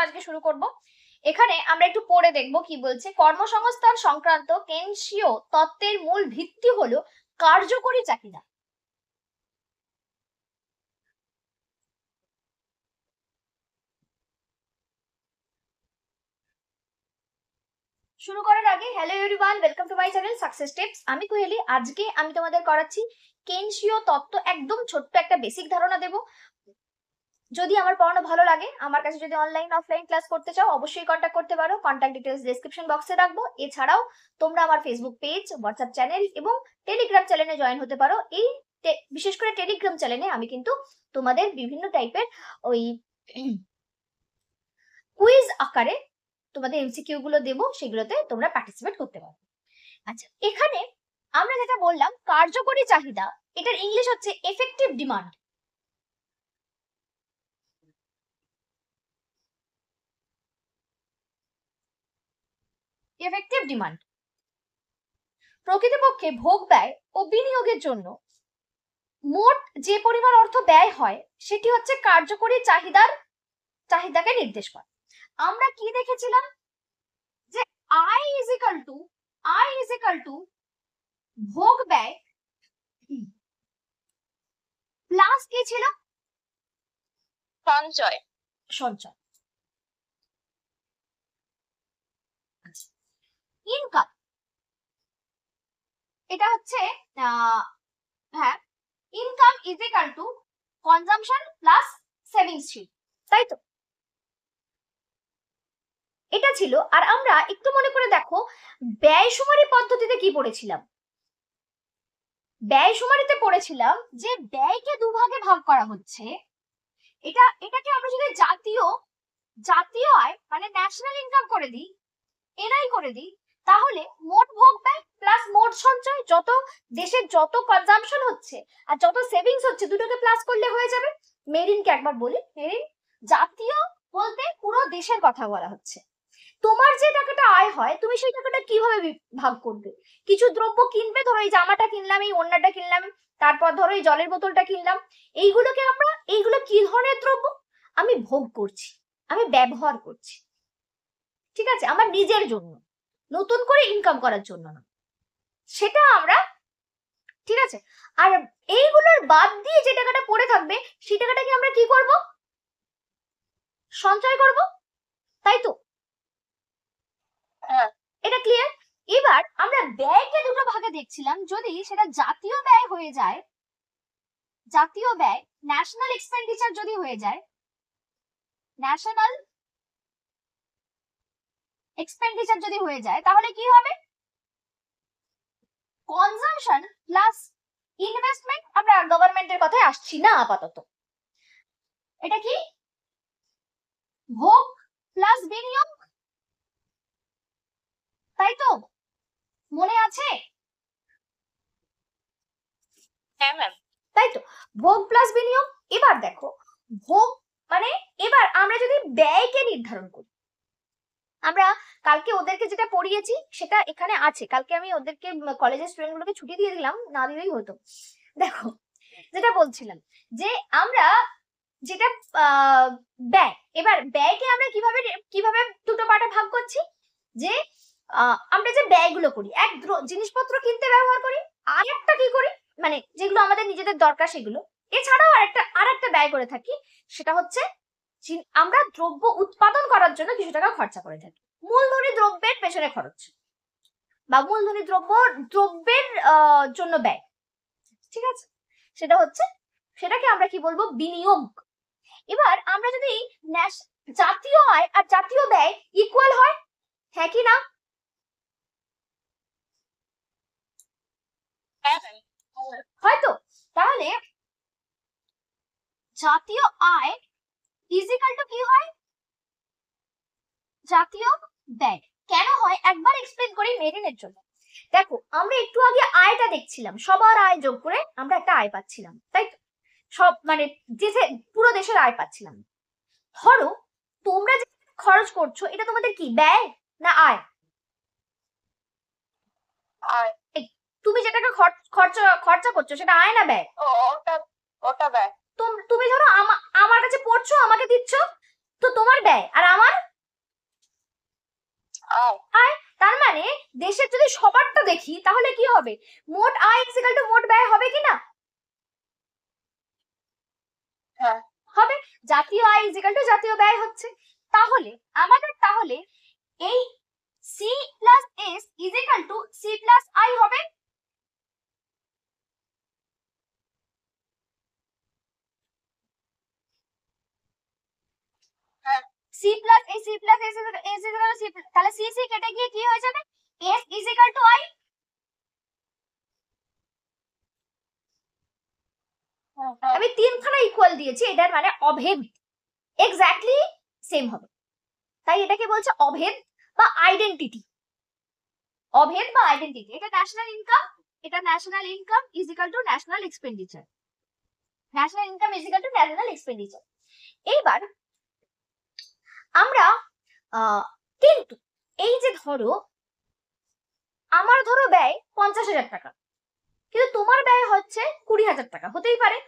আজকে শুরু করব। এখানে আমরা একটু পড়ে দেখব কি বলছে। কর্মসংস্থান সংক্রান্ত কেনশীয় তত্ত্বের মূল ভিত্তি হলো কার্যকরী চাহিদা। শুরু করার আগে hello everyone, welcome to my channel success tips. আমি কোহেলি। আজকে আমি তোমাদের করাচ্ছি কেনশীয় তত্ত্ব। একদম ছোট্ট একটা বেসিক ধারণা দেব। যদি আমার পড়ানো ভালো লাগে, আমার কাছে যদি অনলাইন অফলাইন ক্লাস করতে চাও, অবশ্যই কন্ট্যাক্ট করতে পারো। কন্ট্যাক্ট ডিটেইলস ডেসক্রিপশন বক্সে রাখবো। এছাড়াও তোমরা আমার ফেসবুক পেজ, হোয়াটসঅ্যাপ চ্যানেল এবং টেলিগ্রাম চ্যানেলে জয়েন হতে পারো। এই বিশেষ করে টেলিগ্রাম চ্যানেলে আমি কিন্তু তোমাদের বিভিন্ন টাইপের ওই কুইজ আকারে তোমাদের এমসিকিউ গুলো দেবো, সেগুলোতে তোমরা পার্টিসিপেট করতে পারো। আচ্ছা, এখানে আমরা যেটা বললাম কার্যকরী চাহিদা, এটার ইংলিশ হচ্ছে এফেক্টিভ ডিমান্ড। এফেক্টিভ ডিমান্ড প্রকৃতপক্ষে ভোগ ব্যয় ও বিনিয়োগের জন্য মোট যে পরিমাণ অর্থ ব্যয় হয় সেটি হচ্ছে কার্যকরী চাহিদাকে নির্দেশ করে। আমরা কি দেখেছিলাম যে আই ইজ ইকাল টু ভোগ ব্যয় প্লাস কি ছিল? সঞ্চয়। ইনকাম, এটা হচ্ছে হ্যাঁ, income is equal to consumption plus savings ছিল, তাই তো? এটা ছিল। আর আমরা একটু মনে করে দেখো, ব্যয়শুমারি পদ্ধতিতে কি পড়েছিলাম? ব্যয়শুমারিতে পড়েছিলাম যে ব্যয়কে দুভাগে ভাগ করা হচ্ছে। এটাকে আমরা যদি জাতীয় আয় মানে ন্যাশনাল ইনকাম করে দিই, এনআই করে দিই, তাহলে মোট ভোগ ব্যয় প্লাস মোট সঞ্চয়, যত দেশের যত কনজাম্পশন হচ্ছে আর যত সেভিংস হচ্ছে, দুটোকে প্লাস করলে হয়ে যাবে। মেরিনকে একবার বলি, মেরিন, জাতীয় বলতে পুরো দেশের কথা বলা হচ্ছে। তোমার যে টাকাটা আয় হয়, তুমি সেই টাকাটা কিভাবে ভাগ করবে? কিছু দ্রব্য কিনবে, ধরো এই জামাটা কিনলাম, এই ওড়নাটা কিনলাম, তারপর ধরো এই জলের বোতলটা কিনলাম। এইগুলো কি ধরনের দ্রব্য? আমি ভোগ করছি, আমি ব্যবহার করছি, ঠিক আছে, আমার নিজের জন্য, নতুন করে ইনকাম করার জন্য না। সেটা আমরা, ঠিক আছে। আর এইগুলোর বাদ দিয়ে যে টাকাটা পড়ে থাকবে, সেই টাকাটাকে আমরা কি করব? সঞ্চয় করব, তাই তো? এটা ক্লিয়ার? এবার আমরা ব্যয়কে দুটো ভাগে দেখছিলাম। যদি সেটা জাতীয় ব্যয় হয়ে যায়, জাতীয় ব্যয় ন্যাশনাল এক্সপেন্ডিচার যদি হয়ে যায়, ন্যাশনাল এক্সপেন্ডিচার যদি হয়ে যায়, তাহলে কি হবে? Consumption plus investment. আমরা গভর্নমেন্টের কথায় আসছি না আপাতত। এটা কি? ভোগ প্লাস বিনিয়োগ, তাই তো? মনে আছে? হ্যাঁ ম্যাম, তাই তো, ভোগ প্লাস বিনিয়োগ। এবার দেখো, ভোগ মানে, এবার আমরা যদি ব্যয়কে নির্ধারণ করি, আমরা কালকে ওদেরকে যেটা পড়িয়েছি সেটা এখানে আছে। কালকে আমি ওদেরকে কলেজের স্টুডেন্ট গুলোকে ছুটি দিয়ে দিলাম, না দিলেই হতো। দেখো, যেটা বলছিলাম যে আমরা যেটা ব্যয়, এবার ব্যয়কে আমরা কিভাবে কিভাবে দুটো পার্টে ভাগ করছি। যে আমরা যে ব্যয়গুলো করি, এক জিনিসপত্র কিনতে ব্যবহার করি, আর একটা কি করি, মানে যেগুলো আমাদের নিজেদের দরকার সেগুলো। এছাড়াও আরেকটা ব্যয় করে থাকি, সেটা হচ্ছে আমরা দ্রব্য উৎপাদন করার জন্য কিছু টাকা খরচা করে থাকি। মূলধনী দ্রব্যের পেছনে খরচ বা মূলধনী দ্রব্যের জন্য ব্যয়, ঠিক আছে? সেটাকে আমরা কি বলবো? বিনিয়োগ। এবার আমরা যদি জাতীয় আয় আর জাতীয় ব্যয় ইকুয়াল হয়, হ্যাঁ কি না? হয়তো। তাহলে জাতীয় আয় ইজ ইকুয়াল টু কি হয়? জাতীয় ব্যয়। কেন হয় একবার এক্সপ্লেন করি মেরিনের জন্য। দেখো, আমরা একটু আগে আয়টা দেখছিলাম, সবার আয় যোগ করে আমরা একটা আয় পাচ্ছিলাম, তাই তো? সব মানে পুরো দেশের আয় পাচ্ছিলাম। ধরো তোমরা যে খরচ করছো, এটা তোমাদের কি ব্যয় না আয়? আয়। তুমি যে টাকা খরচা করছো, সেটা আয় না ব্যয়? ওটা ব্যয়। তুমি ধরো আমার কাছে পড়ছো, আমাকে দিচ্ছ, তো তোমার ব্যয় আর আমার আয়। তার মানে দেশের যদি সবারটা দেখি তাহলে কি হবে, মোট আয় ইকুয়াল টু মোট ব্যয় হবে কি না? হ্যাঁ। হবে। জাতীয় আয় ইকুয়াল টু জাতীয় ব্যয় হচ্ছে। তাহলে আমাদের এই C plus S equal to C plus I হবে। সি প্লাস এস তাহলে সি সি কেটে গিয়ে কি হয়ে যাবে, এস ইকুয়াল টু আই। আমি তিনখানা ইকুয়াল দিয়েছি, এটার মানে অভেদ এক্স্যাক্টলি সেম হবে, তাই এটাকে বলছে অভেদ বা আইডেন্টিটি। অভেদ বা আইডেন্টিটি, এটা ন্যাশনাল ইনকাম, এটা national income is equal to national expenditure, national income is equal to national expenditure. এইবার আমরা কিন্তু এই যে ধরো আমার ধরো ব্যয় 50,000 টাকা, কিন্তু তোমার ব্যয় হচ্ছে 20,000 টাকা, হতেই পারে।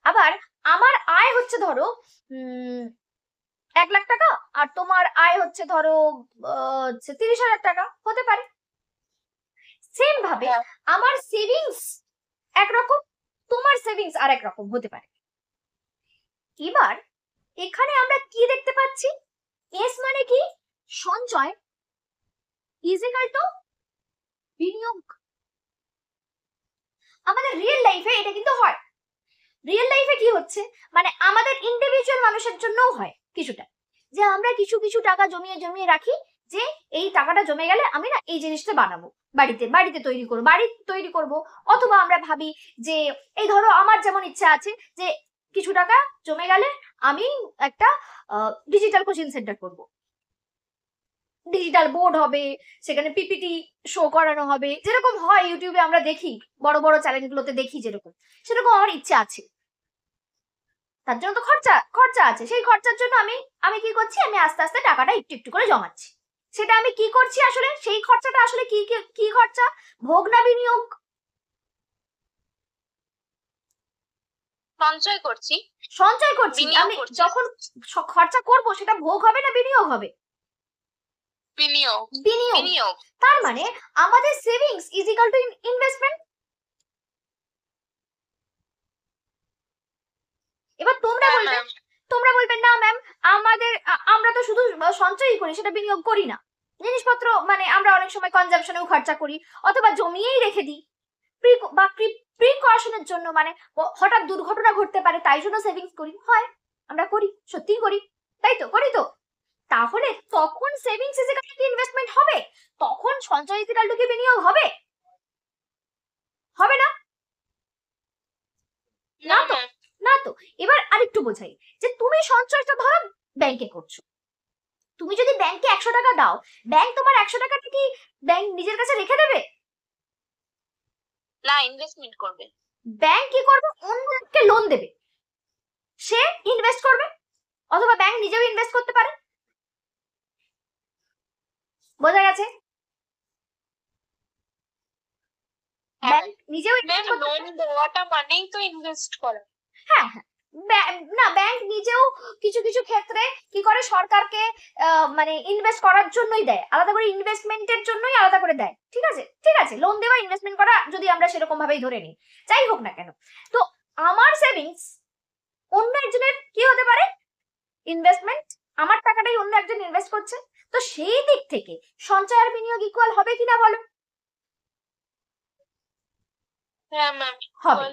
আবার আমার আয় হচ্ছে ধরো 1 লাখ টাকা, আর তোমার আয় হচ্ছে ধরো 30,000 টাকা, হতে পারে। সেম ভাবে আমার সেভিংস একরকম, তোমার সেভিংস আর একরকম হতে পারে। এবার এখানে আমরা কি দেখতে পাচ্ছি, এস মানে কি, সঞ্চয় ইজ ইকুয়াল টু বিনিয়োগ। আমাদের রিয়েল লাইফে এটা কিন্তু হয়। রিয়েল লাইফে কি হচ্ছে, মানে আমাদের ইন্ডিভিজুয়াল মানুষের জন্যও হয় কিছুটা, যে আমরা কিছু কিছু টাকা জমিয়ে জমিয়ে রাখি, যে এই টাকাটা জমে গেলে আমি না এই জিনিসটা বানাবো, বাড়িতে তৈরি করব। অথবা আমরা ভাবি যে এই ধরো আমার যেমন ইচ্ছা আছে যে কিছু টাকা জমে গেলে আমি একটা ডিজিটাল কোচিং সেন্টার করব, ডিজিটাল বোর্ড হবে, সেখানে পিপিটি শো করানো হবে, যেরকম হয় ইউটিউবে আমরা দেখি, বড় বড় চ্যানেলগুলোতে দেখি যেরকম, সেরকম আমার ইচ্ছা আছে। তার জন্য তো খরচা আছে, সেই খরচার জন্য আমি কি করছি, আমি আস্তে আস্তে টাকাটা একটু একটু করে জমাচ্ছি। সেটা আমি কি করছি আসলে, সেই খরচাটা আসলে কি কি খরচা, ভোগ না বিনিয়োগ? সঞ্চয় করছি। আমি যখন খরচা করব সেটা ভোগ হবে না বিনিয়োগ হবে? বিনিয়োগ। তার মানে আমাদের savings is equal to investment. এবার তোমরা বলবে না ম্যাম, আমরা তো শুধু সঞ্চয়ই করি, সেটা বিনিয়োগ করি না। জিনিসপত্র মানে আমরা অনেক সময় কনজাম্পশনেও খরচা করি, অথবা জমিয়েই রেখে দিই প্রিকশনের জন্য, মানে হঠাৎ দুর্ঘটনা ঘটতে পারে তাই জন্য সেভিংস করি। হয়, আমরা করি, সত্যিই করি, তাই তো করি তো। তাহলে তখন savings is equal to investment হবে, তখন সঞ্চয় ইজ ইকুয়াল টু কি বিনিয়োগ হবে? হবে না? না তো, না তো। এবার আরেকটু বোঝাই, যে তুমি সঞ্চয়টা ধরো ব্যাংকে করছো, তুমি যদি ব্যাংকে 100 টাকা দাও, ব্যাংক তোমার 100 টাকাটা কি ব্যাংক নিজের কাছে রেখে দেবে? না, ইনভেস্টমেন্ট করবে। ব্যাংক কি করবে, অন্যকে লোন দেবে, সে ইনভেস্ট করবে, অথবা ব্যাংক নিজেও ইনভেস্ট করতে পারে। বোঝা গেছে? ব্যাংক নিজেও লোন দেওয়াটা মানেই তো ইনভেস্ট করা। হ্যাঁ হ্যাঁ, না, ব্যাংক নিজেও কিছু কিছু ক্ষেত্রে কি করে, সরকারকে মানে ইনভেস্ট করার জন্যই দেয়, আলাদা করে ইনভেস্টমেন্টের জন্যই আলাদা করে দেয়। ঠিক আছে, লোন দেওয়া ইনভেস্টমেন্ট করা যদি আমরা সেরকম ভাবেই ধরে নিই, যাই হোক না কেন, তো আমার সেভিংস অন্য একজনের কি হতে পারে, ইনভেস্টমেন্ট, আমার টাকাটাই অন্য একজন ইনভেস্ট করছে। তো সেই দিক থেকে সঞ্চয় আর বিনিয়োগ ইকুয়াল হবে কিনা বলো? হ্যাঁ ম্যাম, হবে।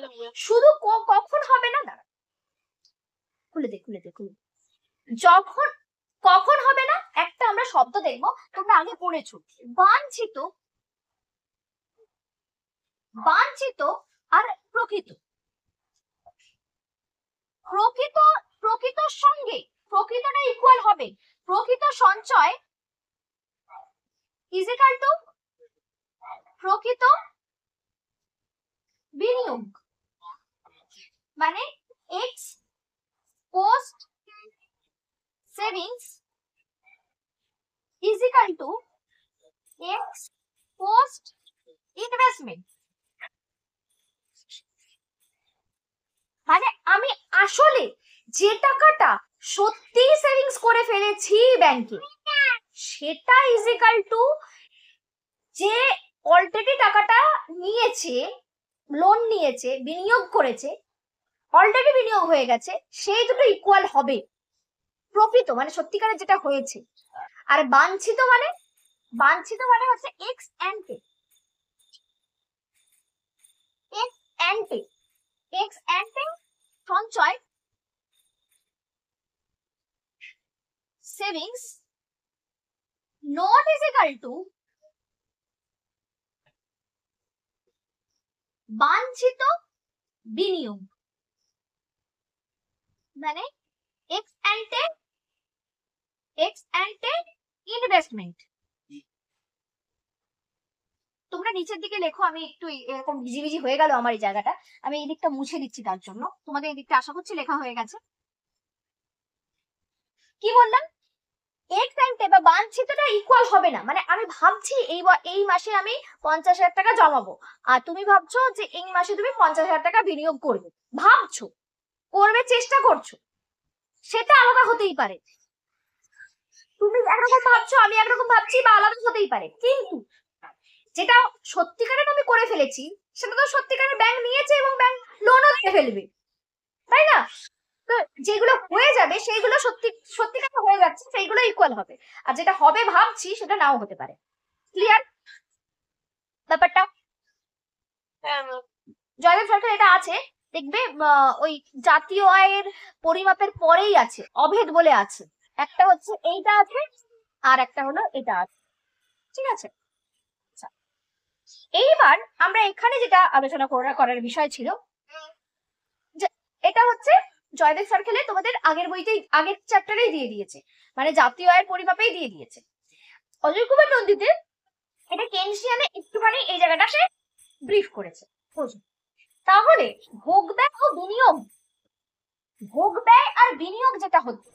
শুধু কখন হবে না, দাঁড়া খুলে দে যখন, কখন হবে না, একটা আমরা শব্দ দেখবো, তোমরা আগে পড়েছো, বাঞ্ছিত আর প্রকৃত। প্রকৃতর সঙ্গে প্রকৃতটা ইকুয়াল হবে প্রকৃত সঞ্চয় ইজ ইকুয়াল টু প্রকৃত বিনিয়োগ, মানে x post savings is equal to x post investment. মানে আসলে যে টাকাটা সত্যি সেভিংস করে ফেলেছি ব্যাংকে, সেটা ইজিক্যাল টু যে অলরেডি টাকাটা নিয়েছে, লোন নিয়েছে, বিনিয়োগ করেছে, অলরেডি বিনিয়োগ হয়ে গেছে, সেই দুটো ইকুয়াল হবে। প্রকৃত মানে সত্যিকারের যেটা হয়েছে। আর বাঞ্ছিত মানে হচ্ছে এক্স অ্যান্টে, এক্স অ্যান্টে, এক্স অ্যান্টে সঞ্চয়, সেভিংস নট ইজিক্যাল টু বাঞ্ছিত বিনিয়োগ। মানে এক্স অ্যান্টে ইনভেস্টমেন্ট। তোমরা নিচের দিকে লেখো, আমি একটু এরকম ভিজি হয়ে গেল আমার এই জায়গাটা, আমি এই দিকটা মুছে দিচ্ছি, তার জন্য তোমাদের এই দিকটা আশা করছি লেখা হয়ে গেছে। কি বললাম, এক্স অ্যান্টে বা বাঞ্ছিতটা ইকুয়াল হবে না। মানে আমি ভাবছি এই মাসে আমি 50,000 টাকা জমাবো, আর তুমি ভাবছো যে এই মাসে তুমি 50,000 টাকা বিনিয়োগ করবে, ভাবছো, করবে, চেষ্টা করছো, সেটা আলাদা হতেই পারে। তুমি একরকম ভাবছো, আমি একরকম ভাবছি, বা আলাদা হতেই পারে। কিন্তু যেটা সত্যিকারের আমি করে ফেলেছি, সেটা তো সত্যিকারের ব্যাংক নিয়েছে এবং ব্যাংক লোনও দিয়ে ফেলবে, তাই না? তো যেগুলো হয়ে যাবে সেইগুলো সত্যিকার হয়ে যাচ্ছে, সেইগুলো ইকুয়াল হবে। আর যেটা হবে ভাবছি, সেটা নাও হতে পারে। ক্লিয়ার ব্যাপারটা? হ্যাঁ ম্যাম। জয়দেব সরকার এটা আছে, দেখবে ওই জাতীয় আয়ের পরিমাপের পরেই আছে অভেদ বলে আছে, একটা হচ্ছে এইটা আছে, আর একটা হলো এটা আছে, ঠিক আছে? এইবার আমরা এখানে যেটা আলোচনা করার বিষয় ছিল, যে এটা হচ্ছে জয়দেব সার্কেলে তোমাদের আগের বইতেই, আগের চ্যাপ্টারেই দিয়ে দিয়েছে, মানে জাতীয় আয়ের পরিমাপেই দিয়ে দিয়েছে। অজয় কুমার নন্দীতে এটা কেনশিয়ানে একটুখানি এই জায়গাটাকে ব্রিফ করেছে। তাহলে ভোগ ব্যয় ও বিনিয়োগ, ভোগ ব্যয় আর বিনিয়োগ যেটা হচ্ছে,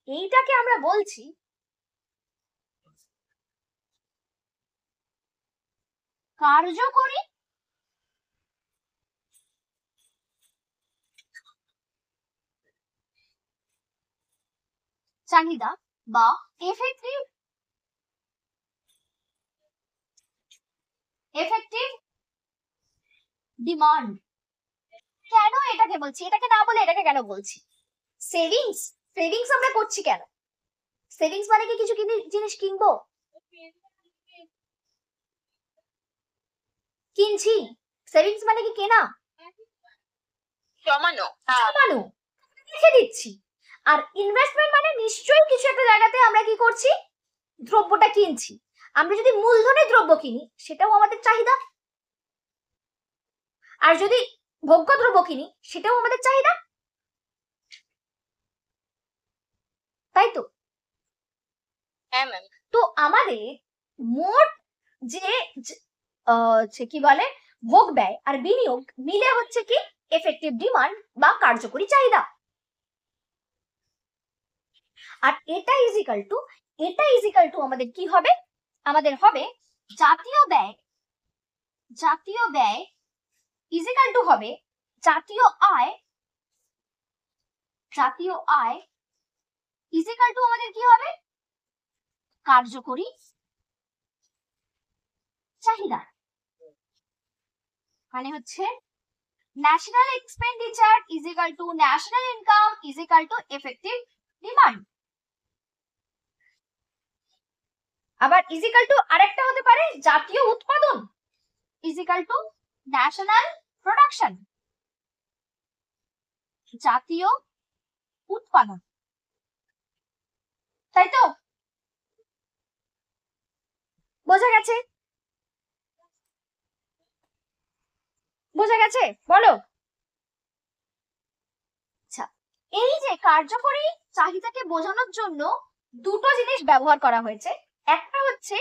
এইটাকে আমরা বলছি কার্যকরী চাহিদা বা এফেক্টিভ ডিমান্ড। কেন এটাকে বলছি, এটাকে না বলে এটাকে কেন বলছি? সেভিংস আমরা করছি কেন? সেভিংস মানে কি কিছু জিনিস কিনবো, কিনছি? সেভিংস মানে কি কেনা? জমানো। জমানো, রেখে দিচ্ছি। আর ইনভেস্টমেন্ট মানে নিশ্চয়ই কিছু একটা জায়গাতে আমরা কি করছি, দ্রব্যটা কিনছি। আমরা যদি মূলধনের দ্রব্য কিনি, সেটাও আমাদের চাহিদা। আর যদি ভোগ্য দ্রব্য কিনি, সেটাও আমাদের চাহিদা, তাই তো? হ্যাঁ ম্যাম। তো আমাদের মোট যে কি বলে, ভোগ ব্যয় আর বিনিয়োগ মিলে হচ্ছে কি এফেক্টিভ ডিমান্ড বা কার্যকরী চাহিদা। আর এটা ইজিক্যাল টু আমাদের কি হবে, আমাদের হবে জাতীয় ব্যয় ইজিক্যাল টু হবে জাতীয় আয় ইজিক্যাল টু আমাদের কি হবে, কার্যকরী চাহিদা। মানে হচ্ছে national expenditure equal to national income equal to effective demand. আবার ইজিক্যাল টু আরেকটা হতে পারে জাতীয় উৎপাদন ইজিক্যাল টু ন্যাশনাল প্রোডাকশন, জাতীয় উৎপাদন, তাই তো? বোঝা গেছে? বোঝা গেছে বলো? আচ্ছা, এই যে কার্যকরী চাহিদাকে বোঝানোর জন্য দুটো জিনিস ব্যবহার করা হয়েছে। একটা হচ্ছে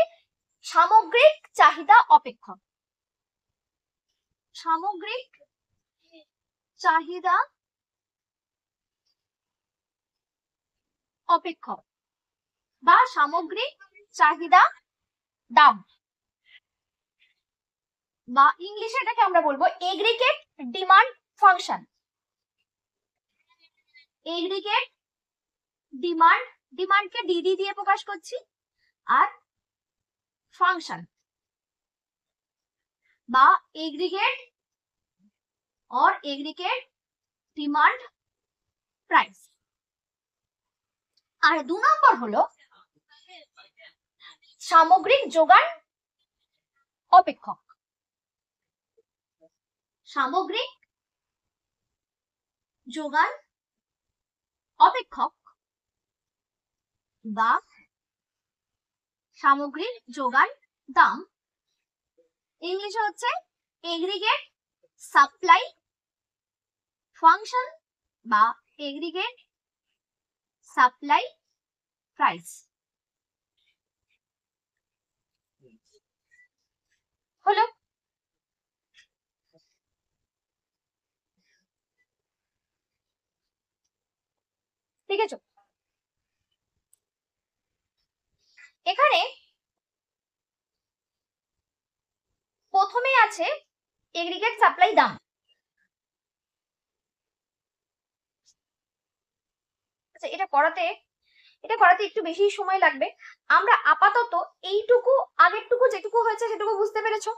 সামগ্রিক চাহিদা অপেক্ষক, সামগ্রিক চাহিদা অপেক্ষক বা সামগ্রিক চাহিদা দাম, বা ইংলিশে এটাকে আমরা বলবো aggregate demand function. Aggregate demand, ডিমান্ডকে ডিডি দিয়ে প্রকাশ করছি, আর ফাংশন বা aggregate or aggregate demand price. আর 2 নম্বর হলো সামগ্রিক যোগান অপেক্ষক। সামগ্রিক যোগান অপেক্ষক বা সামগ্রিক যোগান দাম, ইংলিশে হচ্ছে এগ্রিগেট সাপ্লাই ফাংশন বা এগ্রিগেট সাপ্লাই প্রাইস। হলো ঠিক আছে। এখানে প্রথমে আছে এগ্রিগেট সাপ্লাই দাম। আচ্ছা, এটা করাতে একটু বেশি সময় লাগবে। আমরা আপাতত এইটুকু, আগেরটুকু যেটুকু হয়েছে সেটুকু বুঝতে পেরেছো।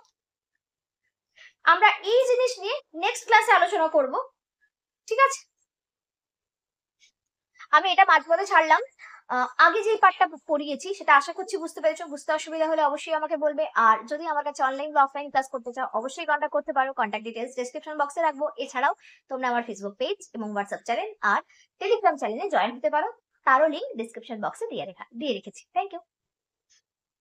আমরা এই জিনিস নিয়ে নেক্সট ক্লাসে আলোচনা করব, ঠিক আছে? আমি এটা মাঝপথে ছাড়লাম। আগে যে পার্টটা পড়িয়েছি সেটা আশা করছি বুঝতে পেরেছো। বুঝতে অসুবিধা হলে অবশ্যই আমাকে বলবে। আর যদি আমার কাছে অনলাইন বা অফলাইন ক্লাস করতে চাও অবশ্যই কন্ট্যাক্ট করতে পারো। কন্ট্যাক্ট ডিটেইলস ডেসক্রিপশন বক্সে রাখবো। এছাড়াও তোমরা আমার ফেসবুক পেজ এবং হোয়াটসঅ্যাপ চ্যানেল আর টেলিগ্রাম চ্যানেলে জয়েন হতে পারো, তারও লিংক ডেসক্রিপশন বক্সে দিয়ে রেখেছি। Thank you.